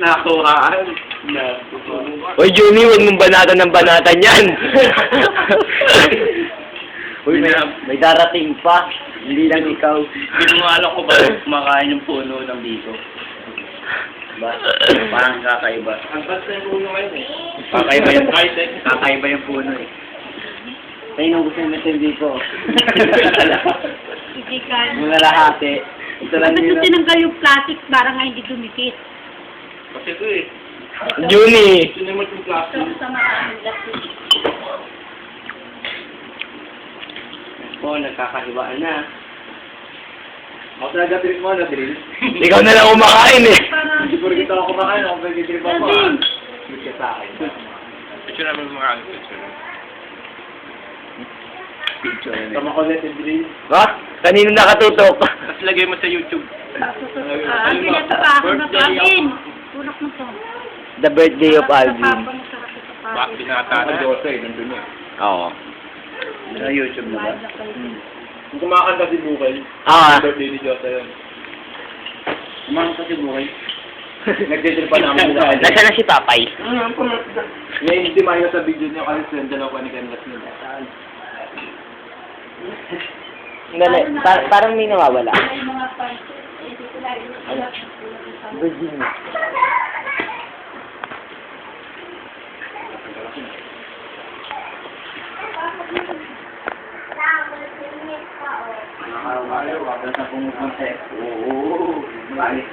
Nakuhaan. Uy, Juni, huwag mong banatan ng banatan yan. Uy, may darating pa. Hindi lang ikaw. Pinuwala ko ba kumakain yung puno ng dito? Diba? Parang kakaiba. Ang basta yung puno ngayon eh. Kakaiba yung puno eh. Tayo nung gusto yung matindi ko. Itikan. Muna lahati. Ito lang Bakit nila. yung tinanggal yung plastic para nga hindi dumikit? Kasi ito eh. Juni! Sinimot yung plastic. Ito sa maraming plastic. Oh, nagkakahibaan na. Ako talaga trip mo, Nadril. Ikaw na lang kumakain eh. Parang... Hindi ko rin ako kumakain. Ako nag-trip ako. Nadril! Trip ka sa akin. Picture namin mga picture. Tama ko ulit, Nadril. Ha? Kanino nakatutok? Tapos lagay mo sa YouTube. Akin ito pa ako na akin. Tulak mo to. The birthday of Sa Alvin. papa mo, sarap ito pa. Bak, binata na. Nandun eh. Oo. Sa YouTube na ba? Mahal na kayo. Kung kumakanta si Bukay, Ah. birthday ni Jota yun. Kumakanta si Buhay. Nagtitrip pa namin nila. Nasaan na si Papay? Ngayon, hindi mayo sa video niyo kasi send dalawa pa ni Canvas nila. Parang may nawawala. May mga parts. Hindi ko lagi tulak. Virginia. Ayaw, wag na sa pumunta. Oo, balik.